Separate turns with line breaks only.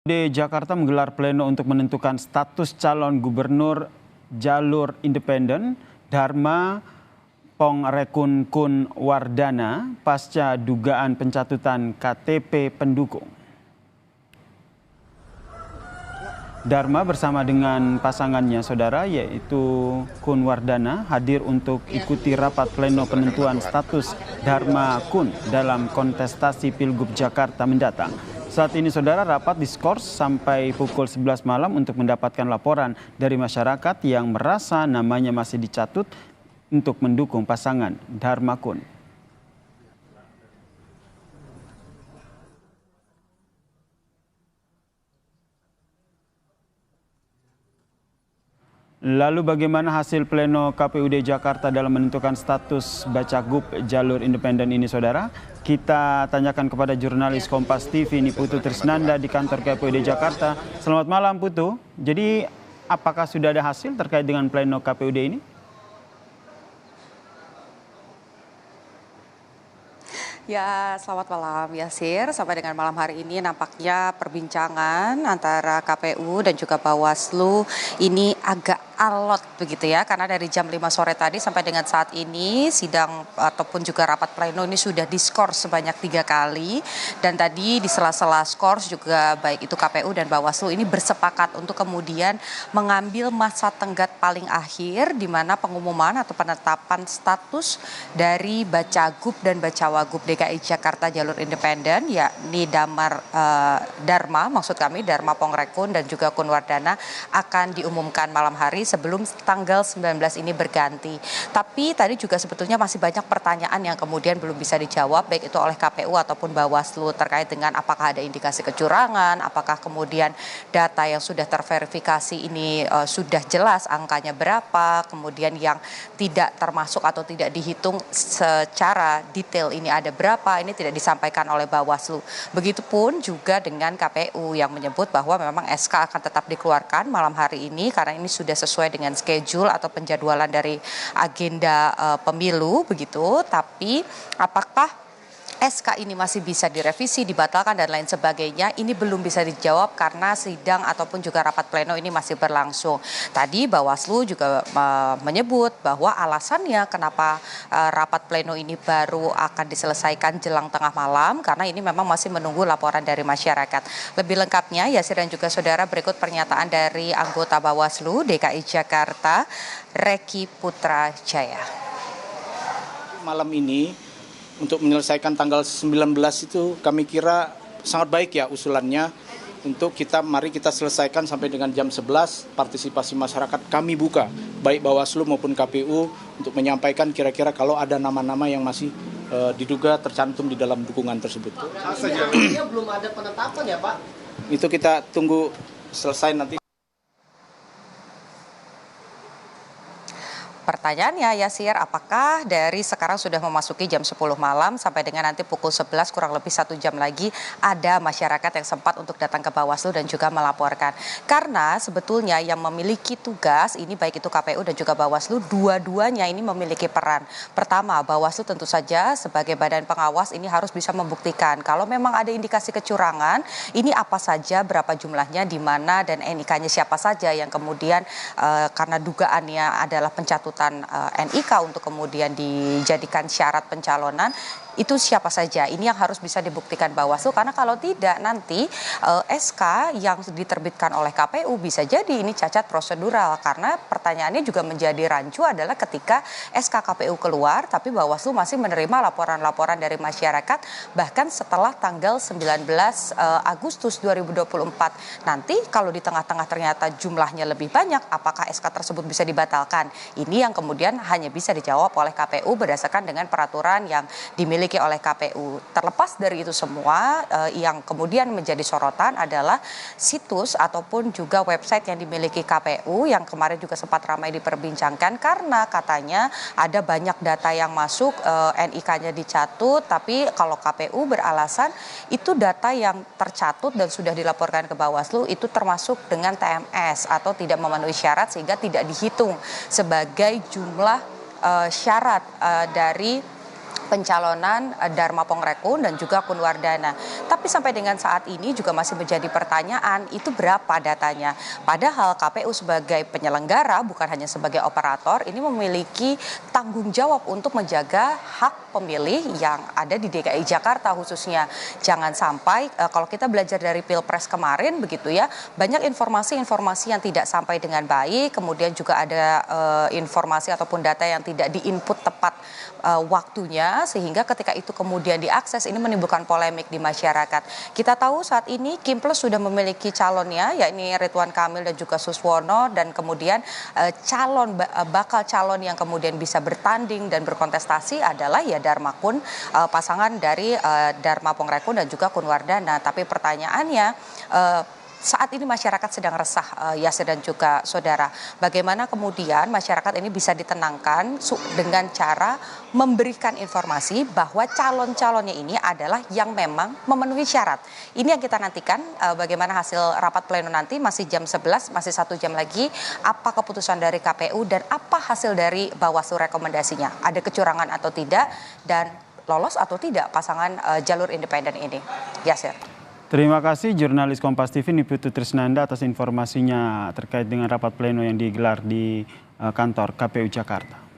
KPUD Jakarta menggelar pleno untuk menentukan status calon gubernur jalur independen Dharma Pongrekun Kun Wardana pasca dugaan pencatutan KTP pendukung. Dharma bersama dengan pasangannya saudara yaitu Kun Wardana hadir untuk ikuti rapat pleno penentuan status Dharma Kun dalam kontestasi Pilgub Jakarta mendatang. Saat ini saudara rapat diskors sampai pukul 11 malam untuk mendapatkan laporan dari masyarakat yang merasa namanya masih dicatut untuk mendukung pasangan Dharma Kun. Lalu bagaimana hasil pleno KPUD Jakarta dalam menentukan status Bacagub jalur independen ini saudara? Kita tanyakan kepada jurnalis Kompas TV ini Putu Trisnanda di kantor KPUD Jakarta. Selamat malam Putu. Jadi apakah sudah ada hasil terkait dengan pleno KPUD ini?
Ya, selamat malam Yasir. Sampai dengan malam hari ini nampaknya perbincangan antara KPU dan juga Bawaslu ini agak alot begitu ya. Karena dari jam 5 sore tadi sampai dengan saat ini sidang ataupun juga rapat pleno ini sudah diskors sebanyak 3 kali. Dan tadi di sela-sela skors juga baik itu KPU dan Bawaslu ini bersepakat untuk kemudian mengambil masa tenggat paling akhir di mana pengumuman atau penetapan status dari Bacagub dan Bacawagub DKI Jakarta jalur independen yakni Dharma Pongrekun dan juga Kun Wardana akan diumumkan malam hari sebelum tanggal 19 ini berganti. Tapi tadi juga sebetulnya masih banyak pertanyaan yang kemudian belum bisa dijawab baik itu oleh KPU ataupun Bawaslu terkait dengan apakah ada indikasi kecurangan, apakah kemudian data yang sudah terverifikasi ini sudah jelas angkanya berapa, kemudian yang tidak termasuk atau tidak dihitung secara detail ini ada berapa, ini tidak disampaikan oleh Bawaslu. Begitupun juga dengan KPU yang menyebut bahwa memang SK akan tetap dikeluarkan malam hari ini karena ini sudah sesuai dengan schedule atau penjadwalan dari agenda pemilu begitu. Tapi apakah SK ini masih bisa direvisi, dibatalkan dan lain sebagainya, ini belum bisa dijawab karena sidang ataupun juga rapat pleno ini masih berlangsung. Tadi Bawaslu juga menyebut bahwa alasannya kenapa rapat pleno ini baru akan diselesaikan jelang tengah malam karena ini memang masih menunggu laporan dari masyarakat. Lebih lengkapnya Yasir dan juga saudara berikut pernyataan dari anggota Bawaslu DKI Jakarta Reki Putra Jaya.
Malam ini untuk menyelesaikan tanggal 19 itu kami kira sangat baik ya usulannya untuk mari kita selesaikan sampai dengan jam 11 partisipasi masyarakat kami buka baik Bawaslu maupun KPU untuk menyampaikan kira-kira kalau ada nama-nama yang masih diduga tercantum di dalam dukungan tersebut.
Sejauh ini belum ada penetapan ya Pak?
Itu kita tunggu selesai nanti.
Pertanyaannya Yasir, apakah dari sekarang sudah memasuki jam 10 malam sampai dengan nanti pukul 11 kurang lebih 1 jam lagi ada masyarakat yang sempat untuk datang ke Bawaslu dan juga melaporkan. Karena sebetulnya yang memiliki tugas ini baik itu KPU dan juga Bawaslu dua-duanya ini memiliki peran. Pertama, Bawaslu tentu saja sebagai badan pengawas ini harus bisa membuktikan kalau memang ada indikasi kecurangan ini apa saja, berapa jumlahnya, di mana dan NIK-nya siapa saja yang kemudian karena dugaannya adalah pencatutan NIK untuk kemudian dijadikan syarat pencalonan. Itu siapa saja, ini yang harus bisa dibuktikan Bawaslu karena kalau tidak nanti SK yang diterbitkan oleh KPU bisa jadi ini cacat prosedural karena pertanyaannya juga menjadi rancu adalah ketika SK KPU keluar tapi Bawaslu masih menerima laporan-laporan dari masyarakat bahkan setelah tanggal 19 Agustus 2024 nanti kalau di tengah-tengah ternyata jumlahnya lebih banyak apakah SK tersebut bisa dibatalkan, ini yang kemudian hanya bisa dijawab oleh KPU berdasarkan dengan peraturan yang dimiliki oleh KPU. Terlepas dari itu semua, yang kemudian menjadi sorotan adalah situs ataupun juga website yang dimiliki KPU yang kemarin juga sempat ramai diperbincangkan karena katanya ada banyak data yang masuk, NIK-nya dicatut, tapi kalau KPU beralasan itu data yang tercatut dan sudah dilaporkan ke Bawaslu itu termasuk dengan TMS atau tidak memenuhi syarat sehingga tidak dihitung sebagai jumlah syarat dari pencalonan Dharma Pongrekun dan juga Kun Wardana. Tapi sampai dengan saat ini juga masih menjadi pertanyaan, itu berapa datanya? Padahal KPU sebagai penyelenggara, bukan hanya sebagai operator, ini memiliki tanggung jawab untuk menjaga hak pemilih yang ada di DKI Jakarta khususnya. Jangan sampai kalau kita belajar dari Pilpres kemarin begitu ya, banyak informasi-informasi yang tidak sampai dengan baik, kemudian juga ada informasi ataupun data yang tidak diinput tepat waktunya, sehingga ketika itu kemudian diakses ini menimbulkan polemik di masyarakat. Kita tahu saat ini Kimples sudah memiliki calonnya, yakni Ridwan Kamil dan juga Suswono, dan kemudian bakal calon yang kemudian bisa bertanding dan berkontestasi adalah ya Dharma Kun, pasangan dari Dharma Pongrekun dan juga Kun Wardana. Tapi pertanyaannya, saat ini masyarakat sedang resah, Yasir dan juga saudara. Bagaimana kemudian masyarakat ini bisa ditenangkan dengan cara memberikan informasi bahwa calon-calonnya ini adalah yang memang memenuhi syarat. Ini yang kita nantikan, bagaimana hasil rapat pleno nanti, masih jam 11, masih 1 jam lagi. Apa keputusan dari KPU dan apa hasil dari Bawaslu rekomendasinya? Ada kecurangan atau tidak, dan lolos atau tidak pasangan jalur independen ini? Yasir.
Terima kasih jurnalis Kompas TV Niputu Trisnanda atas informasinya terkait dengan rapat pleno yang digelar di kantor KPU Jakarta.